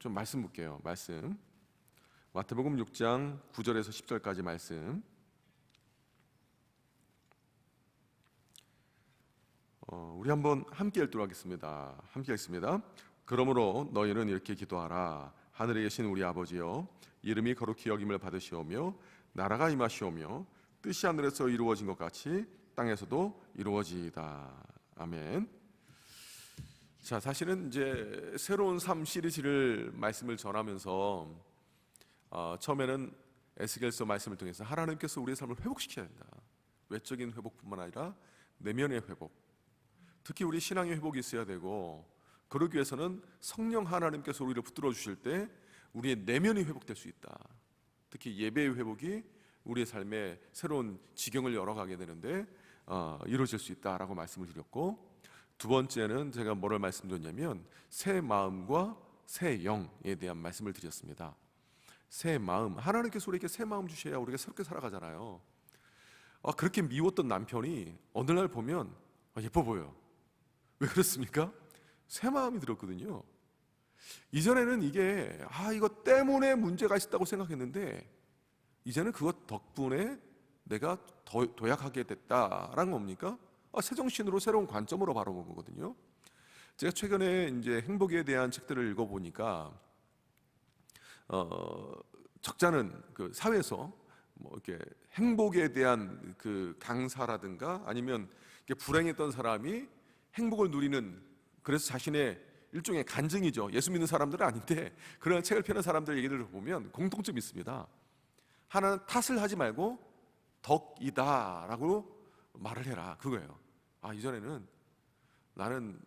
좀 말씀 볼게요. 말씀 마태복음 6장 9절에서 10절까지 말씀. 우리 한번 함께 읽도록 하겠습니다. 함께 읽습니다. 그러므로 너희는 이렇게 기도하라. 하늘에 계신 우리 아버지여, 이름이 거룩히 여김을 받으시오며 나라가 임하시오며 뜻이 하늘에서 이루어진 것 같이 땅에서도 이루어지이다. 아멘. 자, 사실은 이제 새로운 삶 시리즈를 말씀을 전하면서 처음에는 에스겔서 말씀을 통해서 하나님께서 우리의 삶을 회복시켜야 된다. 외적인 회복뿐만 아니라 내면의 회복, 특히 우리 신앙의 회복이 있어야 되고, 그러기 위해서는 성령 하나님께서 우리를 붙들어 주실 때 우리의 내면이 회복될 수 있다. 특히 예배의 회복이 우리의 삶에 새로운 지경을 열어가게 되는데 이루어질 수 있다라고 말씀을 드렸고, 두 번째는 제가 뭐를 말씀드렸냐면 새 마음과 새 영에 대한 말씀을 드렸습니다. 새 마음, 하나님께서 우리에게 새 마음 주셔야 우리가 새롭게 살아가잖아요. 그렇게 미웠던 남편이 어느 날 보면 예뻐 보여요. 왜 그렇습니까? 새 마음이 들었거든요. 이전에는 이게 이거 때문에 문제가 있었다고 생각했는데 이제는 그것 덕분에 내가 더 도약하게 됐다라는 겁니까? 새 정신으로 새로운 관점으로 바라본 거거든요. 제가 최근에 이제 행복에 대한 책들을 읽어보니까 적잖은 그 사회에서 뭐 이렇게 행복에 대한 그 강사라든가 아니면 불행했던 사람이 행복을 누리는, 그래서 자신의 일종의 간증이죠. 예수 믿는 사람들은 아닌데 그런 책을 펴는 사람들 얘기를 보면 공통점이 있습니다. 하나는 탓을 하지 말고 덕이다라고 말을 해라, 그거예요. 이전에는 나는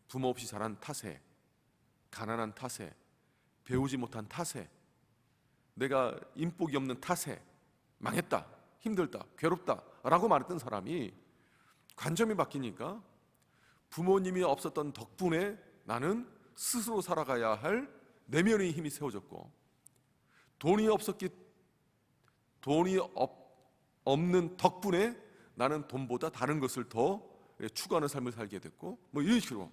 부모 없이 자란 탓에, 가난한 탓에, 배우지 못한 탓에, 내가 인복이 없는 탓에 망했다, 힘들다, 괴롭다 라고 말했던 사람이 관점이 바뀌니까 부모님이 없었던 덕분에 나는 스스로 살아가야 할 내면의 힘이 세워졌고, 돈이 없는 덕분에 나는 돈보다 다른 것을 더 추구하는 삶을 살게 됐고, 뭐 이런 식으로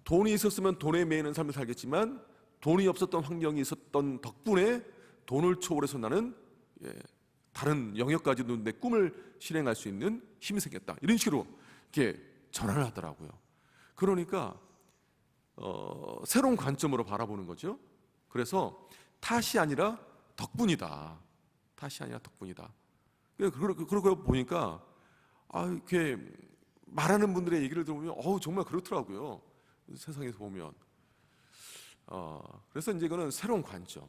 돈이 있었으면 돈에 매이는 삶을 살겠지만 돈이 없었던 환경이 있었던 덕분에 돈을 초월해서 나는 다른 영역까지도 내 꿈을 실행할 수 있는 힘이 생겼다, 이런 식으로 이렇게 전환을 하더라고요. 그러니까 새로운 관점으로 바라보는 거죠. 그래서 탓이 아니라 덕분이다. 탓이 아니라 덕분이다. 그러고 보니까 이렇게 말하는 분들의 얘기를 들어보면 정말 그렇더라고요. 세상에서 보면. 그래서 이제 이거는 새로운 관점,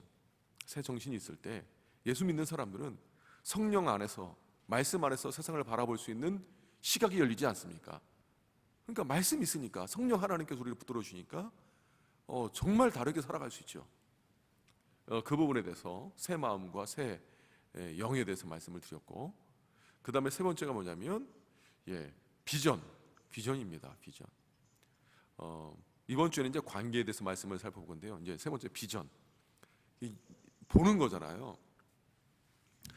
새 정신이 있을 때 예수 믿는 사람들은 성령 안에서, 말씀 안에서 세상을 바라볼 수 있는 시각이 열리지 않습니까? 그러니까 말씀이 있으니까, 성령 하나님께서 우리를 붙들어 주니까 정말 다르게 살아갈 수 있죠. 그 부분에 대해서 새 마음과 새 영에 대해서 말씀을 드렸고, 그 다음에 세 번째가 뭐냐면 비전입니다. 비전. 이번 주에는 이제 관계에 대해서 말씀을 살펴볼 건데요. 이제 세 번째 비전, 보는 거잖아요.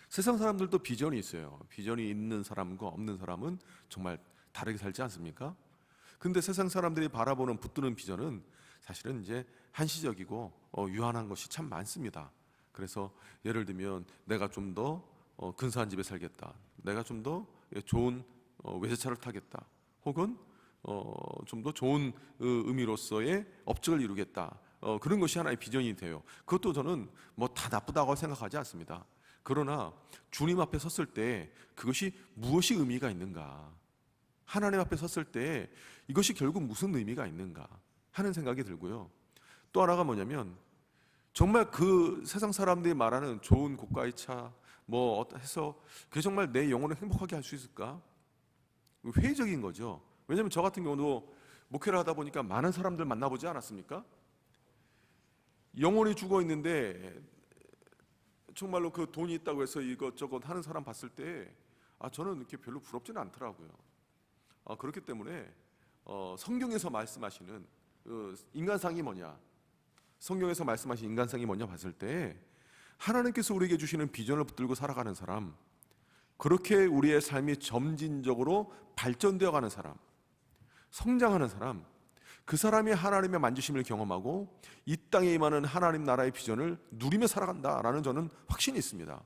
세상 사람들도 비전이 있어요. 비전이 있는 사람과 없는 사람은 정말 다르게 살지 않습니까? 근데 세상 사람들이 바라보는 붙드는 비전은 사실은 이제 한시적이고 유한한 것이 참 많습니다. 그래서 예를 들면 내가 좀 더 근사한 집에 살겠다, 내가 좀 더 좋은 외제차를 타겠다, 혹은 좀 더 좋은 의미로서의 업적을 이루겠다, 그런 것이 하나의 비전이 돼요. 그것도 저는 뭐 다 나쁘다고 생각하지 않습니다. 그러나 주님 앞에 섰을 때 그것이 무엇이 의미가 있는가, 하나님 앞에 섰을 때 이것이 결국 무슨 의미가 있는가 하는 생각이 들고요. 또 하나가 뭐냐면 정말 그 세상 사람들이 말하는 좋은 고가의 차 뭐 해서 그게 정말 내 영혼을 행복하게 할 수 있을까? 회의적인 거죠. 왜냐하면 저 같은 경우도 목회를 하다 보니까 많은 사람들 만나보지 않았습니까? 영혼이 죽어 있는데 정말로 그 돈이 있다고 해서 이것저것 하는 사람 봤을 때 저는 이렇게 별로 부럽지는 않더라고요. 그렇기 때문에 성경에서 말씀하시는 인간상이 뭐냐, 성경에서 말씀하신 인간상이 뭐냐 봤을 때 하나님께서 우리에게 주시는 비전을 붙들고 살아가는 사람, 그렇게 우리의 삶이 점진적으로 발전되어 가는 사람, 성장하는 사람, 그 사람이 하나님의 만지심을 경험하고 이 땅에 임하는 하나님 나라의 비전을 누리며 살아간다라는 저는 확신이 있습니다.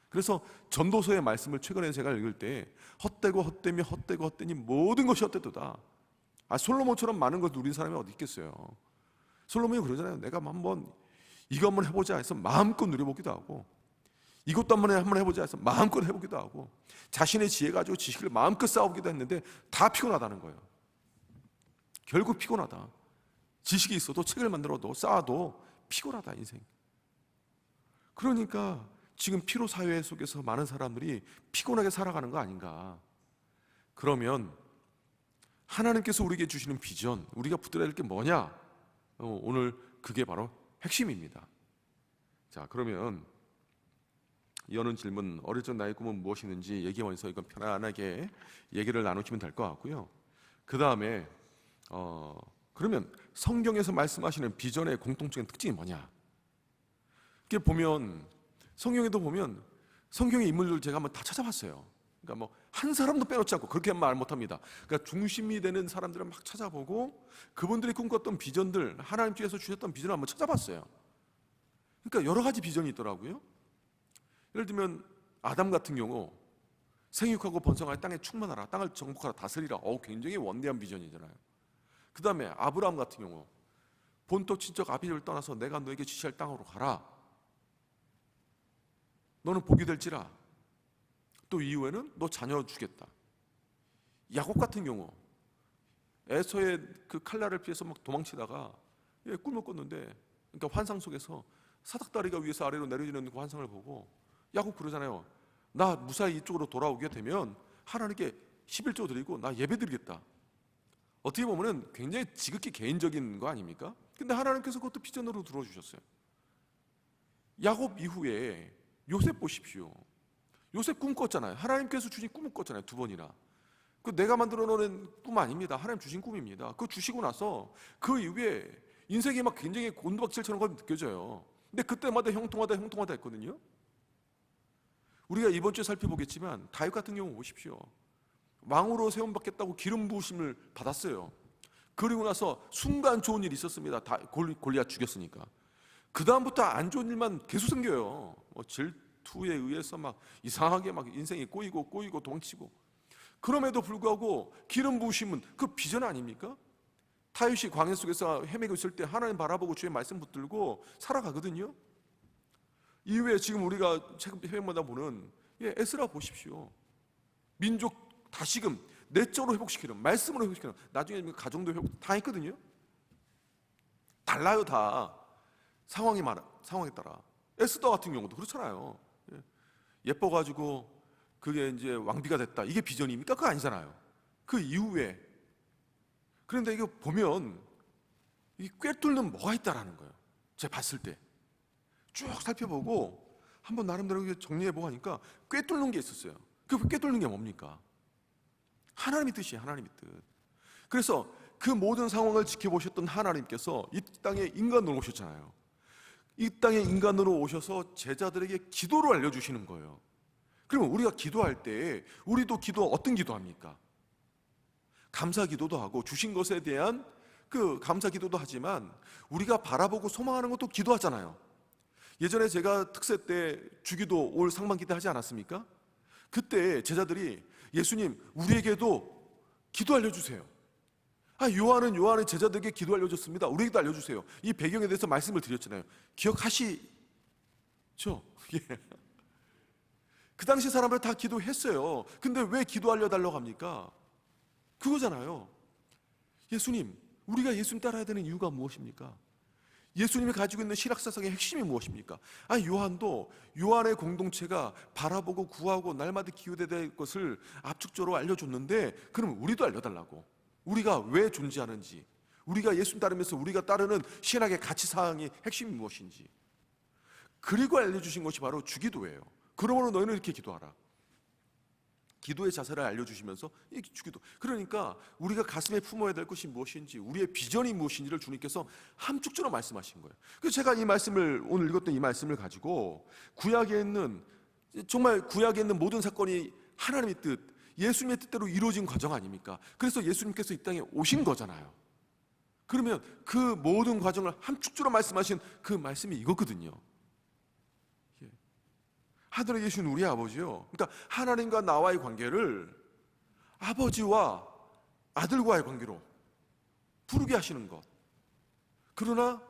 그래서 전도서의 말씀을 최근에 제가 읽을 때 헛되고 헛되며 헛되고 헛되니 모든 것이 헛되도다. 솔로몬처럼 많은 걸 누린 사람이 어디 있겠어요. 솔로몬이 그러잖아요. 내가 한번 이거 한번 해보자 해서 마음껏 누려보기도 하고, 이것도 한번 해보자 해서 마음껏 해보기도 하고, 자신의 지혜 가지고 지식을 마음껏 쌓아보기도 했는데 다 피곤하다는 거예요. 결국 피곤하다. 지식이 있어도 책을 만들어도 쌓아도 피곤하다 인생. 그러니까 지금 피로 사회 속에서 많은 사람들이 피곤하게 살아가는 거 아닌가. 그러면 하나님께서 우리에게 주시는 비전, 우리가 붙들어야 될 게 뭐냐? 오늘 그게 바로 핵심입니다. 자, 그러면 여는 질문, 어릴 적 나의 꿈은 무엇이는지 얘기하면서 이건 편안하게 얘기를 나누시면 될 것 같고요. 그 다음에 그러면 성경에서 말씀하시는 비전의 공통적인 특징이 뭐냐? 이렇게 보면 성경에도 보면 성경의 인물들 제가 한번 다 찾아봤어요. 그러니까 뭐 한 사람도 빼놓지 않고 그렇게 말 못합니다. 그러니까 중심이 되는 사람들을 막 찾아보고 그분들이 꿈꿨던 비전들, 하나님께서 주셨던 비전을 한번 찾아봤어요. 그러니까 여러 가지 비전이 있더라고요. 예를 들면 아담 같은 경우 생육하고 번성하여 땅에 충만하라, 땅을 정복하라, 다스리라. 굉장히 원대한 비전이잖아요. 그 다음에 아브라함 같은 경우 본토 친척 아비를 떠나서 내가 너에게 지시할 땅으로 가라. 너는 복이 될지라. 또 이후에는 너 자녀 주겠다. 야곱 같은 경우 에서의 그 칼날을 피해서 막 도망치다가 꿈을 꿨는데, 그러니까 환상 속에서 사닥다리가 위에서 아래로 내려지는 그 환상을 보고 야곱 그러잖아요. 나 무사히 이쪽으로 돌아오게 되면 하나님께 11조 드리고 나 예배 드리겠다. 어떻게 보면 굉장히 지극히 개인적인 거 아닙니까? 근데 하나님께서 그것도 비전으로 들어주셨어요. 야곱 이후에 요셉 보십시오. 요셉 꿈 꿨잖아요. 하나님께서 주신 꿈을 꿨잖아요. 2번이나. 그 내가 만들어 놓은 꿈 아닙니다. 하나님 주신 꿈입니다. 그거 주시고 나서 그 이후에 인생이 막 굉장히 곤두박질처럼 느껴져요. 근데 그때마다 형통하다 했거든요. 우리가 이번 주에 살펴보겠지만 다윗 같은 경우 보십시오. 왕으로 세움받겠다고 기름 부으심을 받았어요. 그리고 나서 순간 좋은 일이 있었습니다. 골리앗 죽였으니까. 그 다음부터 안 좋은 일만 계속 생겨요. 질투에 의해서 막 이상하게 막 인생이 꼬이고 도망치고. 그럼에도 불구하고 기름 부으심은 그 비전 아닙니까? 다윗이 광야 속에서 헤매고 있을 때 하나님 바라보고 주의 말씀 붙들고 살아가거든요. 이후에 지금 우리가 최근 해외마다 보는 에스라 보십시오. 민족 다시금 내적으로 회복시키는, 말씀으로 회복시키는, 나중에 가정도 회복 다 했거든요. 달라요 다. 상황에 따라. 에스더 같은 경우도 그렇잖아요. 예뻐가지고 그게 이제 왕비가 됐다. 이게 비전입니까? 그거 아니잖아요. 그 이후에. 그런데 이거 보면 이 꿰뚫는 뭐가 있다라는 거예요. 제가 봤을 때 쭉 살펴보고 한번 나름대로 정리해보고 하니까 꿰뚫는 게 있었어요. 그 꿰뚫는 게 뭡니까? 하나님의 뜻이에요. 하나님의 뜻. 그래서 그 모든 상황을 지켜보셨던 하나님께서 이 땅에 인간으로 오셨잖아요. 이 땅에 인간으로 오셔서 제자들에게 기도를 알려주시는 거예요. 그러면 우리가 기도할 때 우리도 어떤 기도합니까? 감사 기도도 하고 주신 것에 대한 그 감사 기도도 하지만 우리가 바라보고 소망하는 것도 기도하잖아요. 예전에 제가 특세 때 주기도 올 상반기 때 하지 않았습니까? 그때 제자들이 예수님 우리에게도 기도 알려주세요. 요한은 제자들에게 기도 알려줬습니다. 우리에게도 알려주세요. 이 배경에 대해서 말씀을 드렸잖아요. 기억하시죠? 예. 그 당시 사람들 다 기도했어요. 근데 왜 기도 알려달라고 합니까? 그거잖아요. 예수님, 우리가 예수님 따라야 되는 이유가 무엇입니까? 예수님이 가지고 있는 신학사상의 핵심이 무엇입니까? 요한의 공동체가 바라보고 구하고 날마다 기도해야 될 것을 압축적으로 알려줬는데 그럼 우리도 알려달라고. 우리가 왜 존재하는지, 우리가 예수님 따르면서 우리가 따르는 신학의 가치사항이 핵심이 무엇인지, 그리고 알려주신 것이 바로 주기도예요. 그러므로 너희는 이렇게 기도하라. 기도의 자세를 알려주시면서 이 주기도. 그러니까 우리가 가슴에 품어야 될 것이 무엇인지, 우리의 비전이 무엇인지를 주님께서 함축적으로 말씀하신 거예요. 그래서 제가 오늘 읽었던 이 말씀을 가지고 구약에 있는 모든 사건이 하나님의 뜻, 예수님의 뜻대로 이루어진 과정 아닙니까? 그래서 예수님께서 이 땅에 오신 거잖아요. 그러면 그 모든 과정을 함축적으로 말씀하신 그 말씀이 이거거든요. 예. 하늘에 계신 우리 아버지요, 그러니까 하나님과 나와의 관계를 아버지와 아들과의 관계로 부르게 하시는 것. 그러나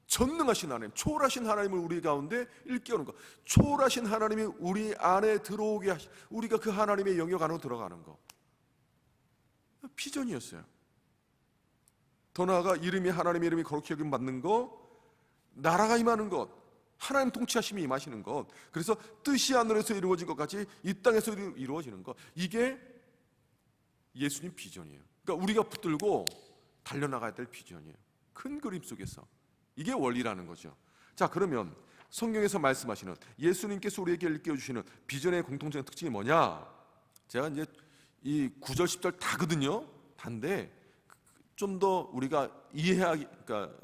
전능하신 하나님, 초월하신 하나님을 우리 가운데 일깨우는 것, 초월하신 하나님이 우리 안에 들어오게 하시, 우리가 그 하나님의 영역 안으로 들어가는 것, 비전이었어요. 더 나아가 하나님의 이름이 거룩히 여김 받는 것, 나라가 임하는 것, 하나님 통치하심이 임하시는 것, 그래서 뜻이 하늘에서 이루어진 것까지 이 땅에서 이루어지는 것, 이게 예수님 비전이에요. 그러니까 우리가 붙들고 달려나가야 될 비전이에요. 큰 그림 속에서 이게 원리라는 거죠. 자, 그러면 성경에서 말씀하시는 예수님께서 우리에게 일깨워주시는 비전의 공통적인 특징이 뭐냐? 제가 이제 이 9절 10절 다거든요. 단데 좀 더 우리가 이해하기, 그러니까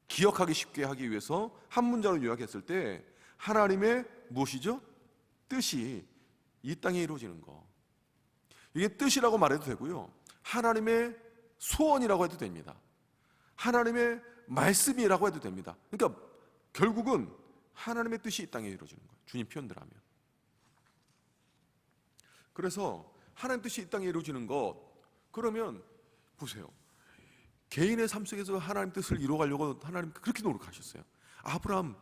기억하기 쉽게 하기 위해서 한 문장으로 요약했을 때 하나님의 무엇이죠? 뜻이 이 땅에 이루어지는 거. 이게 뜻이라고 말해도 되고요, 하나님의 소원이라고 해도 됩니다. 하나님의 말씀이라고 해도 됩니다. 그러니까 결국은 하나님의 뜻이 이 땅에 이루어지는 거예요, 주님 표현대로 하면. 그래서 하나님 뜻이 이 땅에 이루어지는 것, 그러면 보세요, 개인의 삶 속에서 하나님 뜻을 이루어가려고 하나님 그렇게 노력하셨어요. 아브라함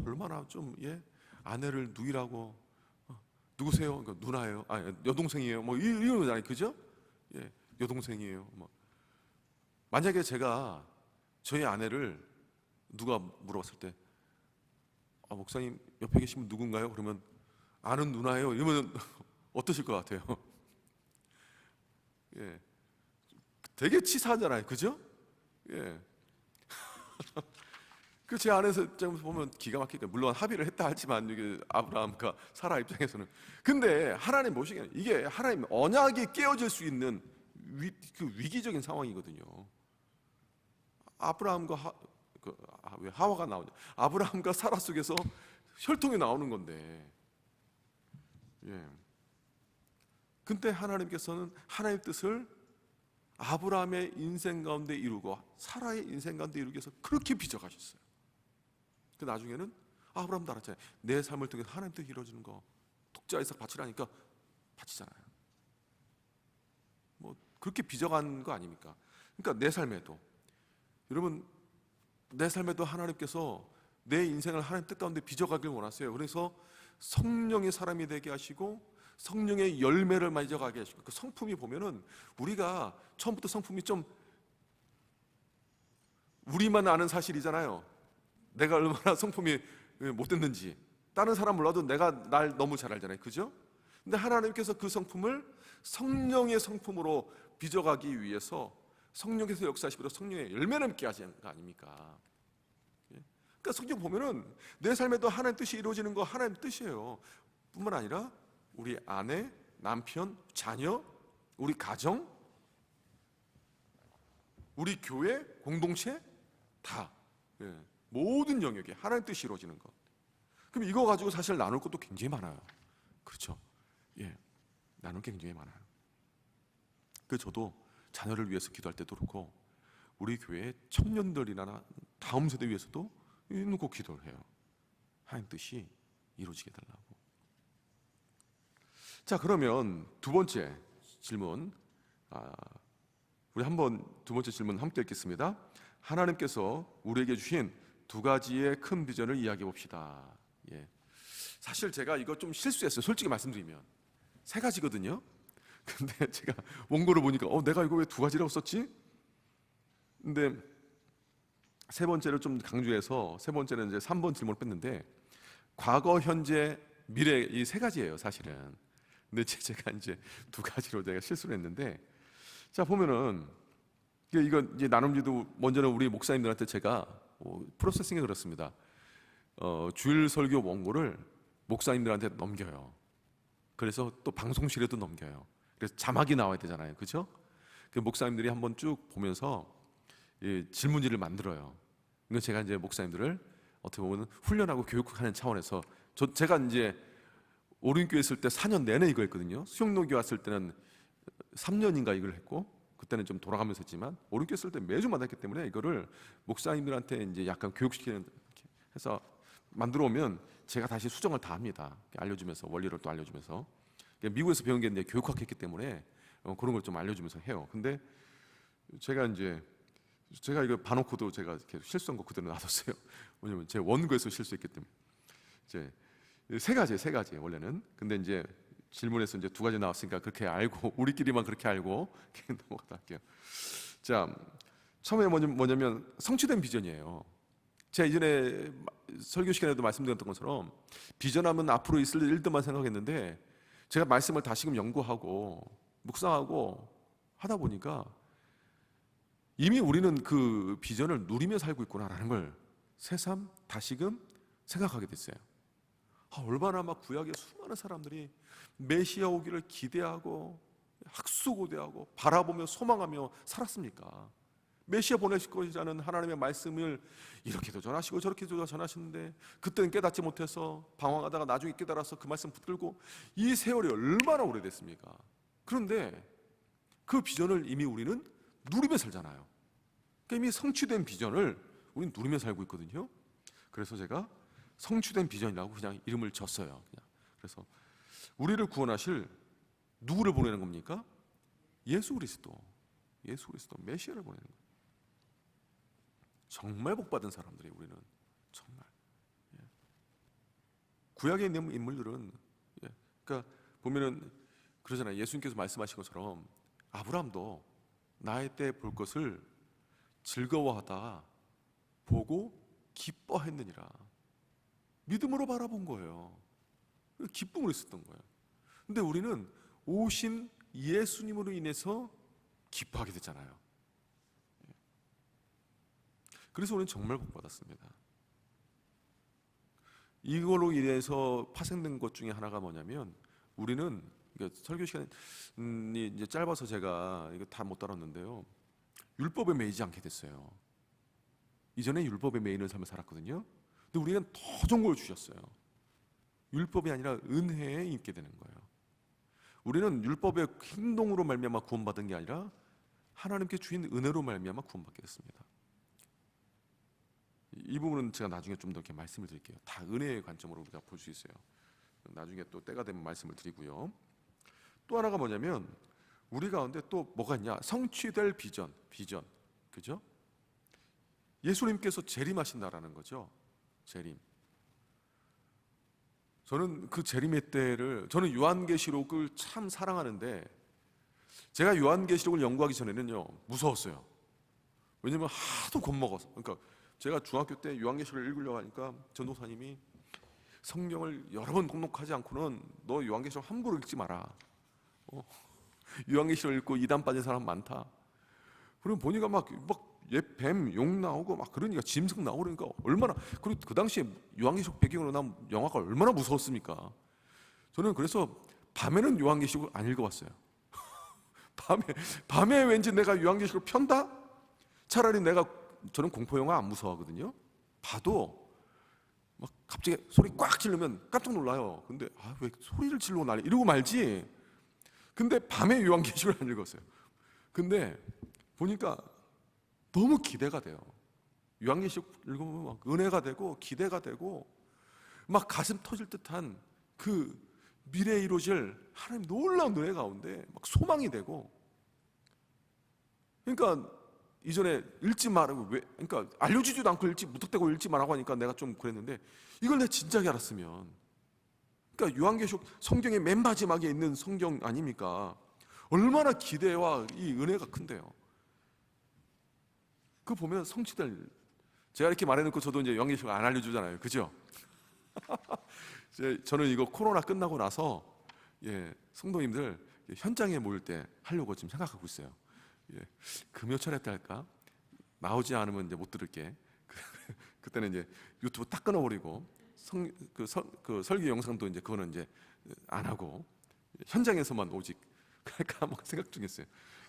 얼마나 좀 아내를 누이라고, 누구세요? 그러니까 누나예요, 여동생이에요, 뭐 이런 거잖아요, 그죠? 여동생이에요. 뭐 만약에 제가 저희 아내를 누가 물어봤을 때, 목사님 옆에 계신 분 누군가요? 그러면 아는 누나예요, 이러면 어떠실 것 같아요? 되게 치사하잖아요, 그죠? 그 제 안에서 보면 기가 막히게, 물론 합의를 했다 하지만 이게 아브라함과 사라 입장에서는, 근데 하나님 보시기에는 이게 하나님 언약이 깨어질 수 있는 그 위기적인 상황이거든요. 아브라함과 왜 하와가 나오냐? 아브라함과 사라 속에서 혈통이 나오는 건데, 근데 하나님께서는 하나님의 뜻을 아브라함의 인생 가운데 이루고 사라의 인생 가운데 이루기 위해서 그렇게 빚어가셨어요. 그 나중에는 아브라함도 알았잖아요. 내 삶을 통해 하나님 뜻이 이루어지는 거, 독자 이삭 바치라니까 바치잖아요. 뭐 그렇게 빚어간 거 아닙니까? 그러니까 내 삶에도, 여러분, 내 삶에도 하나님께서 내 인생을 하나님 뜻 가운데 빚어가길 원하세요. 그래서 성령의 사람이 되게 하시고 성령의 열매를 맺어가게 하시고, 그 성품이 보면은 우리가 처음부터 성품이 좀 우리만 아는 사실이잖아요. 내가 얼마나 성품이 못됐는지 다른 사람 몰라도 내가 날 너무 잘 알잖아요, 그죠? 근데 하나님께서 그 성품을 성령의 성품으로 빚어가기 위해서 성령께서 역사하시고 성령의 열매를 맺게 하시는 거 아닙니까? 그러니까 성경 보면은 내 삶에도 하나님 뜻이 이루어지는 거 하나님 뜻이에요. 뿐만 아니라 우리 아내, 남편, 자녀, 우리 가정, 우리 교회, 공동체 다, 모든 영역에 하나님 뜻이 이루어지는 것. 그럼 이거 가지고 사실 나눌 것도 굉장히 많아요. 그렇죠? 나눌 게 굉장히 많아요. 저도 자녀를 위해서 기도할 때도 그렇고 우리 교회 청년들이나 다음 세대 위해서도 꼭 기도를 해요. 하나님 뜻이 이루어지게 달라고. 자, 그러면 두 번째 질문, 우리 한번 두 번째 질문 함께 읽겠습니다. 하나님께서 우리에게 주신 두 가지의 큰 비전을 이야기해 봅시다. 사실 제가 이거 좀 실수했어요. 솔직히 말씀드리면 세 가지거든요. 근데 제가 원고를 보니까 내가 이거 왜 두 가지라고 썼지? 근데 세 번째를 좀 강조해서 세 번째는 이제 3번 질문을 뺐는데, 과거, 현재, 미래, 이 세 가지예요, 사실은. 근데 제가 이제 두 가지로 제가 실수를 했는데, 자, 보면은 이거 이제 나눔지도 먼저는 우리 목사님들한테 제가 프로세싱에 그렇습니다. 주일 설교 원고를 목사님들한테 넘겨요. 그래서 또 방송실에도 넘겨요. 그래서 자막이 나와야 되잖아요, 그렇죠? 그 목사님들이 한번 쭉 보면서 질문지를 만들어요. 이건 제가 이제 목사님들을 어떻게 보면 훈련하고 교육하는 차원에서, 제가 이제 오륜교회 있을 때 4년 내내 이거 했거든요. 수영노교 왔을 때는 3년인가 이걸 했고, 그때는 좀 돌아가면서 했지만 오른교회 쓸 때 매주 만났기 때문에 이거를 목사님들한테 이제 약간 교육시키는 이렇게 해서 만들어 오면 제가 다시 수정을 다 합니다. 알려주면서 원리를 또 알려주면서 미국에서 배운 게 이제 교육학했기 때문에 그런 걸 좀 알려주면서 해요. 근데 제가 이거 봐놓고도 제가 이렇게 실수한 거 그대로 놔뒀어요. 왜냐면 제 원고에서 실수했기 때문에. 이제 세 가지 원래는. 근데 이제 질문에서 이제 두 가지 나왔으니까 그렇게 알고 우리끼리만 그렇게 알고 넘어가다 할게요. 자, 처음에 뭐냐면 성취된 비전이에요. 제가 이전에 설교 시간에도 말씀드렸던 것처럼 비전하면 앞으로 있을 일들만 생각했는데 제가 말씀을 다시금 연구하고 묵상하고 하다 보니까 이미 우리는 그 비전을 누리며 살고 있구나라는 걸 새삼 다시금 생각하게 됐어요. 얼마나 막 구약의 수많은 사람들이 메시아 오기를 기대하고 학수고대하고 바라보며 소망하며 살았습니까? 메시아 보내실 것이라는 하나님의 말씀을 이렇게도 전하시고 저렇게도 전하시는데 그때는 깨닫지 못해서 방황하다가 나중에 깨달아서 그 말씀 붙들고 이 세월이 얼마나 오래됐습니까? 그런데 그 비전을 이미 우리는 누리며 살잖아요. 그러니까 이미 성취된 비전을 우리는 누리며 살고 있거든요. 그래서 제가 성취된 비전이라고 그냥 이름을 줬어요. 그냥. 그래서 우리를 구원하실 누구를 보내는 겁니까? 예수 그리스도 메시아를 보내는 거예요. 정말 복받은 사람들이 우리는 정말. 구약에 있는 인물들은 그러니까 보면은 그러잖아요. 예수님께서 말씀하신 것처럼 아브라함도 나의 때 볼 것을 즐거워하다 보고 기뻐했느니라. 믿음으로 바라본 거예요. 기쁨으로 있었던 거예요. 근데 우리는 오신 예수님으로 인해서 기뻐하게 됐잖아요. 그래서 우리는 정말 복받았습니다. 이걸로 인해서 파생된 것 중에 하나가 뭐냐면 우리는 그러니까 설교 시간이 이제 짧아서 제가 이거 다 못 다뤘는데요. 율법에 매이지 않게 됐어요. 이전에 율법에 매이는 삶을 살았거든요. 근데 우리는 더 좋은 걸 주셨어요. 율법이 아니라 은혜에 있게 되는 거예요. 우리는 율법의 행동으로 말미암아 구원받은 게 아니라 하나님께 주신 은혜로 말미암아 구원받게 됐습니다. 이 부분은 제가 나중에 좀 더 이렇게 말씀을 드릴게요. 다 은혜의 관점으로 우리가 볼 수 있어요. 나중에 또 때가 되면 말씀을 드리고요. 또 하나가 뭐냐면 우리 가운데 또 뭐가 있냐? 성취될 비전, 그죠? 예수님께서 재림하신다라는 거죠. 재림. 저는 그 재림의 때를 저는 요한계시록을 참 사랑하는데 제가 요한계시록을 연구하기 전에는요 무서웠어요. 왜냐면 하도 겁먹어서. 그러니까 제가 중학교 때 요한계시록을 읽으려고 하니까 전도사님이 성경을 여러 번 통독하지 않고는 너 요한계시록 함부로 읽지 마라. 요한계시록 읽고 이단 빠진 사람 많다. 그럼 보니까 막 뱀, 용 나오고 막 그러니까 짐승 나오고 그러니까 얼마나 그리고 그 당시에 요한계시록 배경으로 난 영화가 얼마나 무서웠습니까? 저는 그래서 밤에는 요한계시록을 안 읽어봤어요. 밤에 왠지 내가 요한계시록을 편다? 차라리 저는 공포 영화 안 무서워하거든요. 봐도 막 갑자기 소리 꽉 지르면 깜짝 놀라요. 근데 왜 소리를 지르고 난리 이러고 말지. 근데 밤에 요한계시록을 안 읽었어요. 근데 보니까 너무 기대가 돼요. 요한계시록 읽으면 막 은혜가 되고 기대가 되고 막 가슴 터질 듯한 그 미래에 이루어질 하나님 놀라운 은혜 가운데 막 소망이 되고. 그러니까 이전에 읽지 말라고 그러니까 알려주지도 않고 무턱대고 읽지 말라고 하니까 내가 좀 그랬는데 이걸 내가 진작에 알았으면. 그러니까 요한계시록 성경의 맨 마지막에 있는 성경 아닙니까? 얼마나 기대와 이 은혜가 큰데요. 그거 보면 성취될. 제가 이렇게 말해놓고 저도 이제 요한계시록 안 알려주잖아요, 그죠? 저는 이거 코로나 끝나고 나서 성도님들 현장에 모일 때 하려고 지금 생각하고 있어요. 금요철에 때 할까? 나오지 않으면 이제 못 들을게. 그때는 이제 유튜브 딱 끊어버리고 그 설교 영상도 이제 그거는 이제 안 하고 현장에서만 오직 할까 막 생각 중이었어요.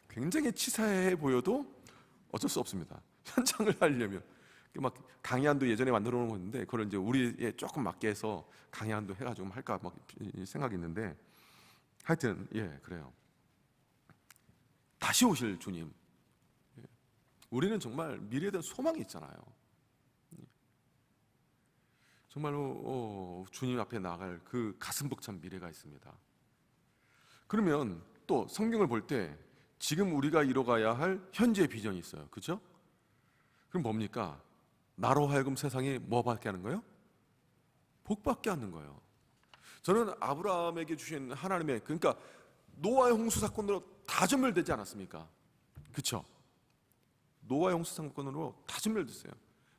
굉장히 치사해 보여도 어쩔 수 없습니다. 현장을 하려면 막 강의안도 예전에 만들어 놓은 건데 그걸 이제 우리에 조금 맞게 해서 강의안도 해가지고 할까 막 생각이 있는데 하여튼 그래요. 다시 오실 주님. 우리는 정말 미래에 대한 소망이 있잖아요. 정말로 주님 앞에 나갈 그 가슴 벅찬 미래가 있습니다. 그러면 또 성경을 볼 때 지금 우리가 이뤄가야 할 현재 비전이 있어요. 그렇죠? 그럼 뭡니까? 나로 하여금 세상에 뭐 받게 하는 거예요? 복 받게 하는 거예요. 저는 아브라함에게 주신 하나님의, 그러니까 노아의 홍수 사건으로 다 전멸되지 않았습니까? 그렇죠? 노아의 홍수 사건으로 다 전멸됐어요.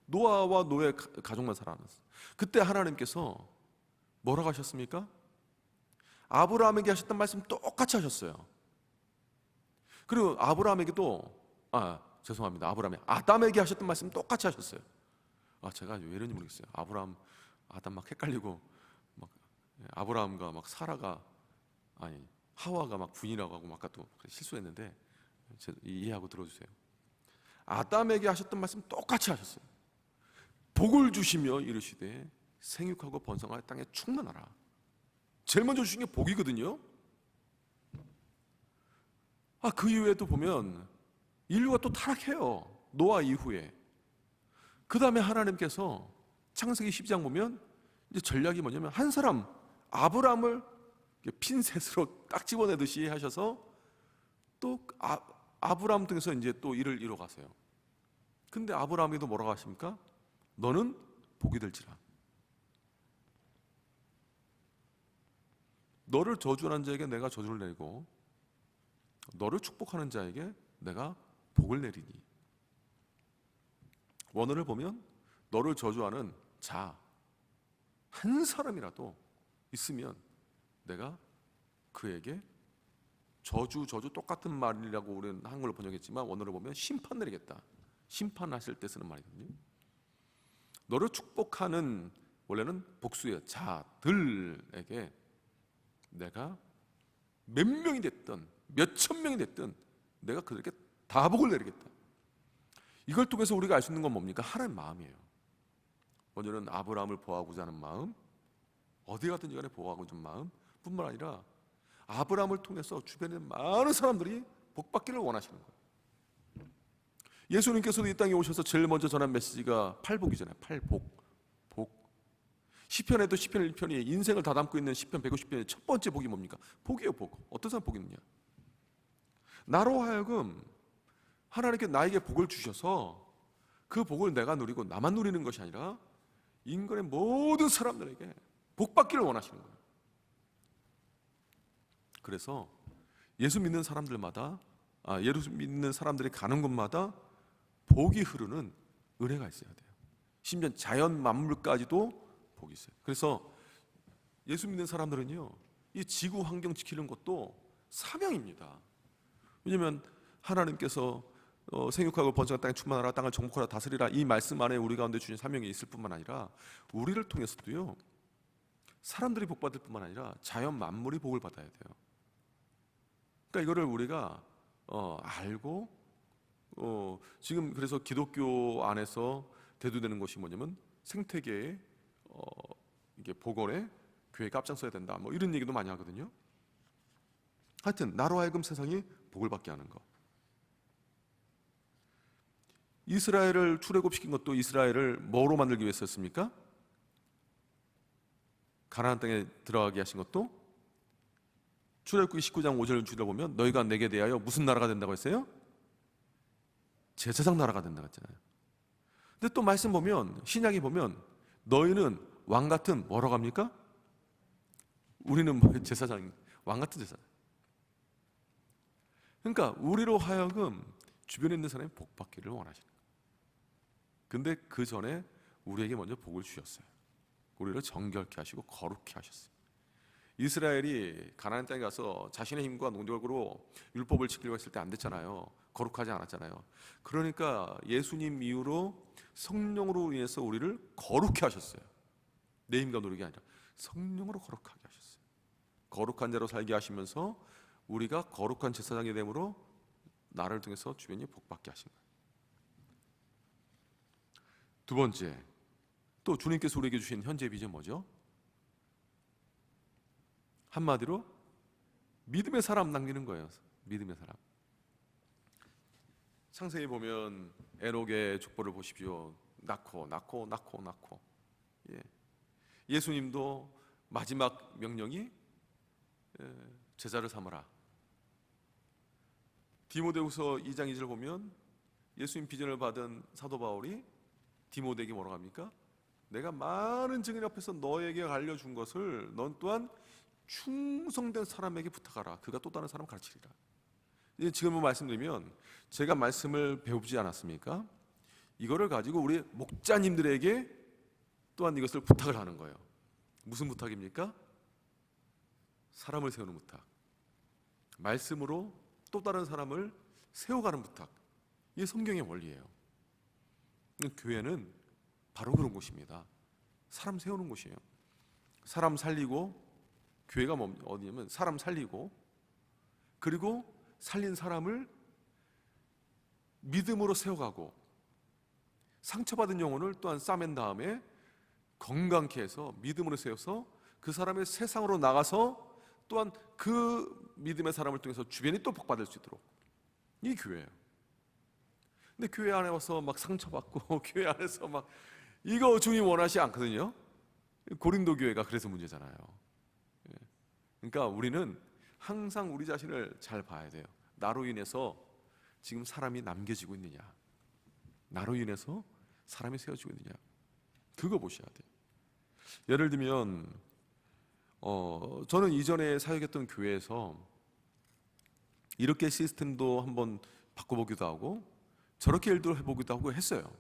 노아와 노아의 가족만 살아남았어요. 그때 하나님께서 뭐라고 하셨습니까? 아브라함에게 하셨던 말씀 똑같이 하셨어요. 그리고 아브라함에게도 죄송합니다. 아담에게 하셨던 말씀 똑같이 하셨어요. 제가 왜 이런지 모르겠어요. 아담 막 헷갈리고 막 아브라함과 막 사라가 하와가 막 부인이라고 하고 막 아까 또 실수했는데 이해하고 들어주세요. 아담에게 하셨던 말씀 똑같이 하셨어요. 복을 주시며 이르시되 생육하고 번성하여 땅에 충만하라. 제일 먼저 주신 게 복이거든요. 그 이후에도 보면 인류가 또 타락해요. 노아 이후에. 그 다음에 하나님께서 창세기 12장 보면 이제 전략이 뭐냐면 한 사람 아브라함을 핀셋으로 딱 집어내듯이 하셔서 또 아브라함 등에서 이제 또 일을 이뤄가세요. 근데 아브라함에도 뭐라고 하십니까? 너는 복이 될지라. 너를 저주하는 자에게 내가 저주를 내리고 너를 축복하는 자에게 내가 복을 내리니. 원어를 보면 너를 저주하는 자 한 사람이라도 있으면 내가 그에게 저주 똑같은 말이라고 우리는 한글로 번역했지만 원어를 보면 심판 내리겠다. 심판하실 때 쓰는 말이거든요. 너를 축복하는 원래는 복수의 자들에게 내가 몇 명이 됐든 몇 천 명이 됐든 내가 그들에게 다 복을 내리겠다. 이걸 통해서 우리가 알 수 있는 건 뭡니까? 하나님의 마음이에요. 먼저는 아브라함을 보호하고자 하는 마음, 어디 가든지 간에 보호하고자 하는 마음 뿐만 아니라 아브라함을 통해서 주변에 많은 사람들이 복받기를 원하시는 거예요. 예수님께서도 이 땅에 오셔서 제일 먼저 전한 메시지가 팔복이잖아요. 팔복. 시편에도 시편 1편이 인생을 다 담고 있는 시편 150편의 첫 번째 복이 뭡니까? 복이에요. 복. 어떤 사람 복이 있느냐? 나로 하여금 하나님께 나에게 복을 주셔서 그 복을 내가 누리고 나만 누리는 것이 아니라 인간의 모든 사람들에게 복받기를 원하시는 거예요. 그래서 예수 믿는 사람들마다 예수 믿는 사람들이 가는 곳마다 복이 흐르는 은혜가 있어야 돼요. 심지어 자연 만물까지도 복이 있어요. 그래서 예수 믿는 사람들은요, 이 지구 환경 지키는 것도 사명입니다. 왜냐하면 하나님께서 생육하고 번성한 땅에 충만하라, 땅을 정복하라, 다스리라, 이 말씀 안에 우리 가운데 주신 사명이 있을 뿐만 아니라 우리를 통해서도요, 사람들이 복받을 뿐만 아니라 자연 만물이 복을 받아야 돼요. 그러니까 이거를 우리가 알고 지금 그래서 기독교 안에서 대두되는 것이 뭐냐면 생태계의 이게 복원에 교회가 앞장서야 된다, 뭐 이런 얘기도 많이 하거든요. 하여튼 나로 하여금 세상이 복을 받게 하는 것. 이스라엘을 출애굽시킨 것도 이스라엘을 뭐로 만들기 위해서였습니까? 가나안 땅에 들어가게 하신 것도 출애굽기 19장 5절 주를 보면 너희가 내게 대하여 무슨 나라가 된다고 했어요? 제사장 나라가 된다고 했잖아요. 근데 또 말씀 보면 신약에 보면 너희는 왕 같은 뭐라고 합니까? 우리는 제사장, 왕 같은 제사장. 그러니까 우리로 하여금 주변에 있는 사람이 복 받기를 원하시는 거예요. 근데 그 전에 우리에게 먼저 복을 주셨어요. 우리를 정결케 하시고 거룩케 하셨어요. 이스라엘이 가나안 땅에 가서 자신의 힘과 노력으로 율법을 지키려고 했을 때 안 됐잖아요. 거룩하지 않았잖아요. 그러니까 예수님 이후로 성령으로 인해서 우리를 거룩케 하셨어요. 내 힘과 노력이 아니라 성령으로 거룩하게 하셨어요. 거룩한 자로 살게 하시면서 우리가 거룩한 제사장이 됨으로 나를 통해서 주변이 복받게 하신 거예요. 두 번째, 또 주님께서 우리에게 주신 현재 비전 뭐죠? 한마디로 믿음의 사람 남기는 거예요. 믿음의 사람. 창세기 보면 에녹의 족보를 보십시오. 낳고. 예. 예수님도 마지막 명령이 제자를 삼아라. 디모데후서 2장 2절 보면 예수님 비전을 받은 사도 바울이 디모데에게 뭐라고 합니까? 내가 많은 증인 앞에서 너에게 알려준 것을 넌 또한 충성된 사람에게 부탁하라. 그가 또 다른 사람 가르치리라. 지금 말씀드리면 제가 말씀을 배우지 않았습니까? 이거를 가지고 우리 목자님들에게 또한 이것을 부탁을 하는 거예요. 무슨 부탁입니까? 사람을 세우는 부탁. 말씀으로 또 다른 사람을 세워가는 부탁. 이게 성경의 원리예요. 교회는 바로 그런 곳입니다. 사람 세우는 곳이에요. 사람 살리고, 교회가 어디냐면 사람 살리고, 그리고 살린 사람을 믿음으로 세워가고, 상처받은 영혼을 또한 싸맨 다음에 건강케 해서 믿음으로 세워서 그 사람의 세상으로 나가서 또한 그 믿음의 사람을 통해서 주변이 또 복받을 수 있도록. 이게 교회예요. 근데 교회 안에 와서 막 상처받고 교회 안에서 막 이거 주님 원하시 않거든요. 고린도 교회가 그래서 문제잖아요. 그러니까 우리는 항상 우리 자신을 잘 봐야 돼요. 나로 인해서 지금 사람이 남겨지고 있느냐, 나로 인해서 사람이 세워지고 있느냐, 그거 보셔야 돼요. 예를 들면 저는 이전에 사역했던 교회에서 이렇게 시스템도 한번 바꿔보기도 하고 저렇게 일도 해보기도 하고 했어요.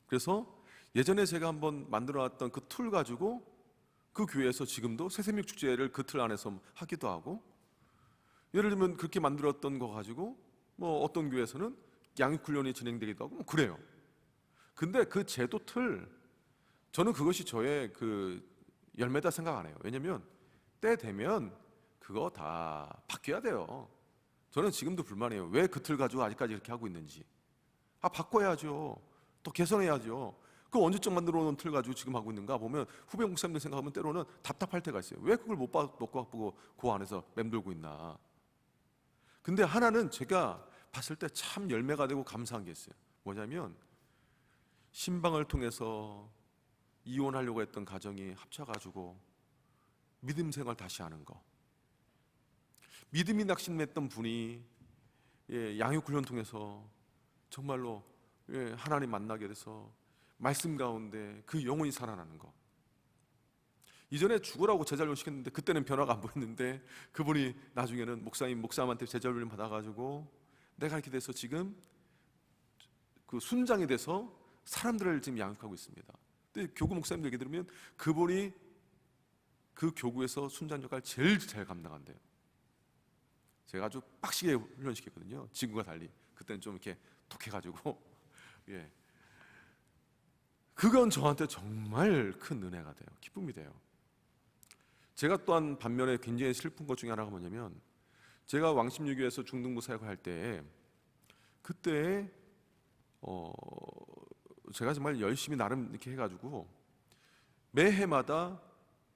그래서 예전에 제가 한번 만들어놨던 그 툴 가지고 그 교회에서 지금도 새생명 축제를 그 틀 안에서 하기도 하고, 예를 들면 그렇게 만들었던 거 가지고 뭐 어떤 교회에서는 양육훈련이 진행되기도 하고 뭐 그래요. 근데 그 제도 틀, 저는 그것이 저의 그 열매다 생각 안 해요. 왜냐면 때 되면 그거 다 바뀌어야 돼요. 저는 지금도 불만해요. 왜 그 틀 가지고 아직까지 이렇게 하고 있는지. 바꿔야죠. 또 개선해야죠. 그 언제적 만들어 놓은 틀 가지고 지금 하고 있는가 보면 후배 목사님들 생각하면 때로는 답답할 때가 있어요. 왜 그걸 못 바꾸고 그 안에서 맴돌고 있나. 근데 하나는 제가 봤을 때 참 열매가 되고 감사한 게 있어요. 뭐냐면 신방을 통해서 이혼하려고 했던 가정이 합쳐가지고 믿음 생활 다시 하는 거. 믿음이 낙심했던 분이 양육훈련 통해서 정말로 하나님 만나게 돼서 말씀 가운데 그 영혼이 살아나는 거. 이전에 죽으라고 제자훈련 시켰는데 그때는 변화가 안 보였는데 그분이 나중에는 목사님한테 제자훈련 받아가지고 내가 이렇게 돼서 지금 그 순장이 돼서 사람들을 지금 양육하고 있습니다. 근데 교구 목사님들 얘기 들으면 그분이 그 교구에서 순장 역할 제일 잘 감당한대요. 제가 아주 빡시게 훈련시켰거든요. 지금과 달리. 그때는 좀 이렇게 독해가지고 예. 그건 저한테 정말 큰 은혜가 돼요. 기쁨이 돼요. 제가 또한 반면에 굉장히 슬픈 것 중에 하나가 뭐냐면 제가 왕십리교에서 중등부 사역을 할 때 그때 제가 정말 열심히 나름 이렇게 해가지고 매해마다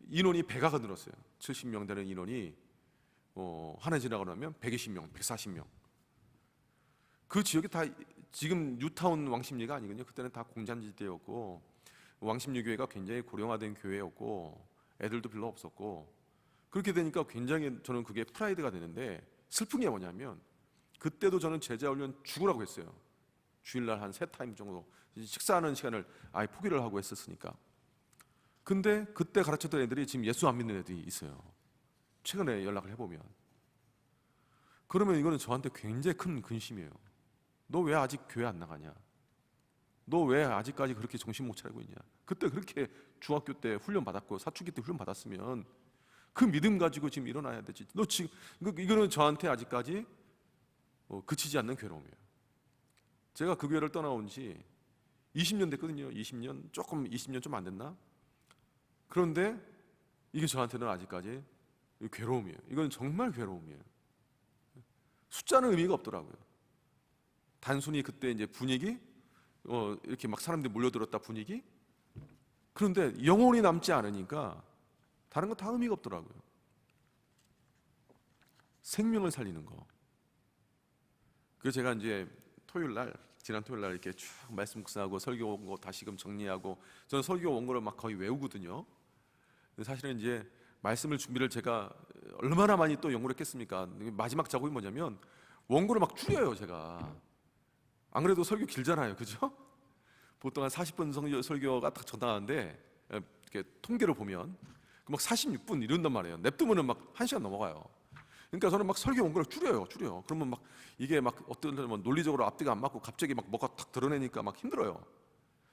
인원이 배가 늘었어요. 70명 되는 인원이 한 해 지나고 나면 120명, 140명. 그 지역이 다 지금 뉴타운 왕십리가 아니거든요. 그때는 다 공산지대였고 왕십리 교회가 굉장히 고령화된 교회였고 애들도 별로 없었고, 그렇게 되니까 굉장히 저는 그게 프라이드가 되는데 슬픈 게 뭐냐면 그때도 저는 제자훈련 죽으라고 했어요. 주일날 한 3타임 정도 식사하는 시간을 아예 포기를 하고 했었으니까. 근데 그때 가르쳤던 애들이 지금 예수 안 믿는 애들이 있어요. 최근에 연락을 해보면. 그러면 이거는 저한테 굉장히 큰 근심이에요. 너 왜 아직 교회 안 나가냐? 너 왜 아직까지 그렇게 정신 못 차리고 있냐? 그때 그렇게 중학교 때 훈련 받았고 사춘기 때 훈련 받았으면 그 믿음 가지고 지금 일어나야 되지. 너 지금 이거는 저한테 아직까지 그치지 않는 괴로움이에요. 제가 그 교회를 떠나온 지 20년 됐거든요. 20년 좀 안 됐나? 그런데 이게 저한테는 아직까지 괴로움이에요. 이건 정말 괴로움이에요. 숫자는 의미가 없더라고요. 단순히 그때 이제 분위기, 이렇게 막 사람들이 몰려들었다 분위기. 그런데 영혼이 남지 않으니까 다른 거 다 의미가 없더라고요. 생명을 살리는 거. 그래서 제가 이제 지난 토요일 날 이렇게 쭉 말씀 묵상하고 설교 원고 다시금 정리하고, 저는 설교 원고를 막 거의 외우거든요. 근데 사실은 이제 말씀을 준비를 제가 얼마나 많이 또 연구를 했겠습니까? 마지막 작업이 뭐냐면 원고를 막 줄여요, 제가. 안 그래도 설교 길잖아요, 그죠? 보통 한 40분 설교가 딱 전당하는데, 이렇게 통계를 보면 막 46분 이런단 말이에요. 냅두면은 막 1시간 넘어가요. 그러니까 저는 막 설교 원고를 줄여요. 그러면 막 이게 막 어떤 뭐 논리적으로 앞뒤가 안 맞고 갑자기 막 뭐가 탁 드러내니까 막 힘들어요.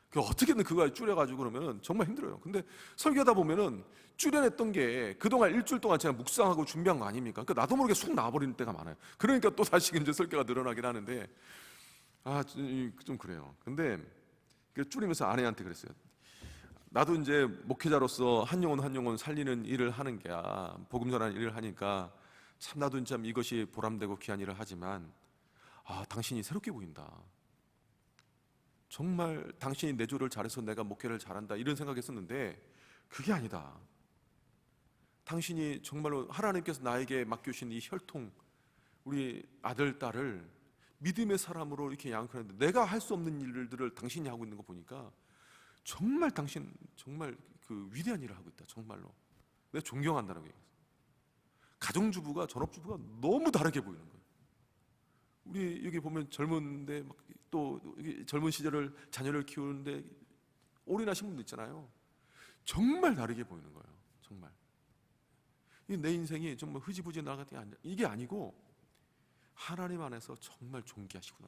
그 어떻게든 그거 줄여가지고 그러면은 정말 힘들어요. 근데 설교하다 보면은 줄여냈던 게 그동안 일주일 동안 제가 묵상하고 준비한 거 아닙니까? 그러니까 나도 모르게 쑥 나와버리는 때가 많아요. 그러니까 또 다시 이제 설교가 늘어나긴 하는데, 좀 그래요. 근데 그 줄이면서 아내한테 그랬어요. 나도 이제 목회자로서 한 영혼 살리는 일을 하는 게 복음 전하는 일을 하니까 참 나도 참 이것이 보람되고 귀한 일을 하지만, 당신이 새롭게 보인다. 정말 당신이 내조를 잘해서 내가 목회를 잘한다 이런 생각했었는데 그게 아니다. 당신이 정말로 하나님께서 나에게 맡겨주신 이 혈통, 우리 아들 딸을 믿음의 사람으로 이렇게 양육하는데 내가 할 수 없는 일들을 당신이 하고 있는 거 보니까 정말 당신 정말 그 위대한 일을 하고 있다. 정말로 내가 존경한다는 거예요. 가정주부가 전업주부가 너무 다르게 보이는 거예요. 우리 여기 보면 젊은데 막 또 젊은 시절을 자녀를 키우는데 올인하신 분도 있잖아요. 정말 다르게 보이는 거예요. 정말 내 인생이 정말 흐지부지 나가는 게 아니라 이게 아니고 하나님 안에서 정말 존귀하시구나.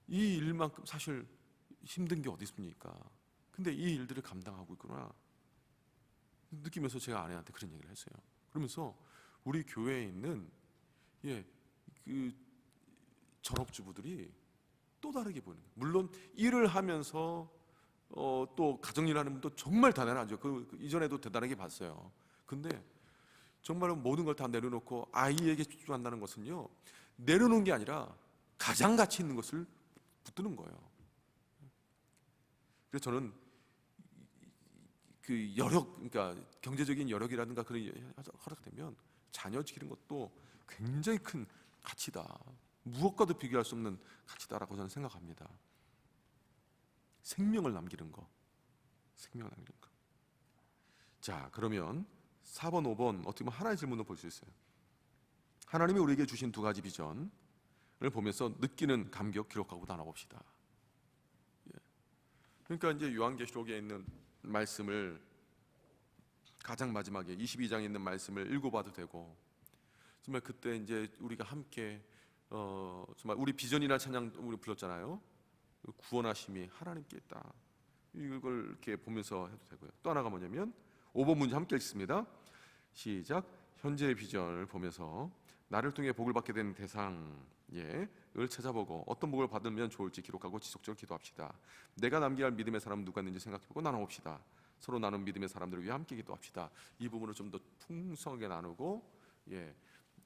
이 일만큼 사실 힘든 게 어디 있습니까? 근데 이 일들을 감당하고 있구나 느끼면서 제가 아내한테 그런 얘기를 했어요. 그러면서 우리 교회에 있는 그 전업주부들이 또 다르게 보이는 거예요. 물론 일을 하면서 또 가정일 하는 분도 정말 대단하죠. 그 이전에도 대단하게 봤어요. 근데 정말로 모든 걸 다 내려놓고 아이에게 집중한다는 것은요, 내려놓은 게 아니라 가장 가치 있는 것을 붙드는 거예요. 그래서 저는 그 그러니까 경제적인 여력이라든가 그런 허락되면 자녀 지키는 것도 굉장히 큰 가치다. 무엇과도 비교할 수 없는 가치다라고 저는 생각합니다. 생명을 남기는 거. 자, 그러면 4번, 5번 어떻게 보면 하나의 질문을 볼 수 있어요. 하나님이 우리에게 주신 두 가지 비전을 보면서 느끼는 감격 기록하고 나눠봅시다. 그러니까 이제 요한계시록에 있는 말씀을 가장 마지막에 22장에 있는 말씀을 읽어봐도 되고, 정말 그때 이제 우리가 함께 정말 우리 비전이나 찬양 우리 불렀잖아요. 구원하심이 하나님께 있다. 이걸 이렇게 보면서 해도 되고요. 또 하나가 뭐냐면 5번 문제 함께 읽습니다. 시작. 현재의 비전을 보면서 나를 통해 복을 받게 된 대상을 찾아보고 어떤 복을 받으면 좋을지 기록하고 지속적으로 기도합시다. 내가 남겨야 할 믿음의 사람은 누가 있는지 생각해보고 나눠봅시다. 서로 나눈 믿음의 사람들을 위해 함께 기도합시다. 이 부분을 좀 더 풍성하게 나누고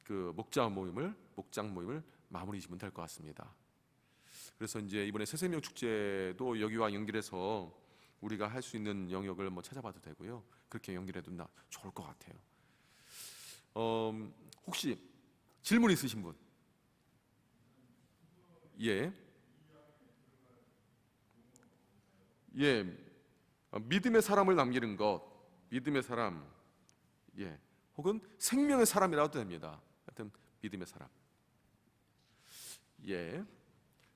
그 목장 모임을 마무리 지으면 될 것 같습니다. 그래서 이제 이번에 새생명 축제도 여기와 연결해서 우리가 할 수 있는 영역을 찾아봐도 되고요. 그렇게 연결해도 좋을 것 같아요. 혹시 질문 있으신 분? 믿음의 사람을 남기는 것, 믿음의 사람, 혹은 생명의 사람이라도 됩니다. 하여튼 믿음의 사람.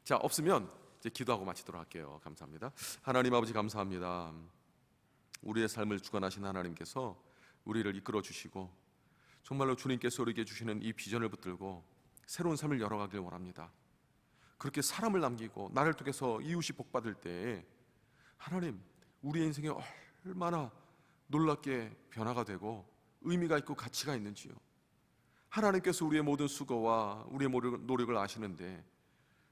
자, 없으면 이제 기도하고 마치도록 할게요. 감사합니다. 하나님 아버지 감사합니다. 우리의 삶을 주관하신 하나님께서 우리를 이끌어 주시고 정말로 주님께서 우리에게 주시는 이 비전을 붙들고 새로운 삶을 열어가길 원합니다. 그렇게 사람을 남기고 나를 통해서 이웃이 복받을 때 하나님, 우리의 인생에 얼마나 놀랍게 변화가 되고 의미가 있고 가치가 있는지요. 하나님께서 우리의 모든 수고와 우리의 노력을 아시는데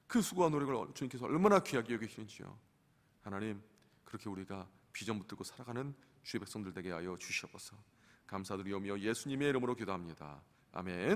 그 수고와 노력을 주님께서 얼마나 귀하게 여기시는지요. 하나님, 그렇게 우리가 비전 붙들고 살아가는 주의 백성들 되게 하여 주시옵소서. 감사드리오며 예수님의 이름으로 기도합니다. 아멘.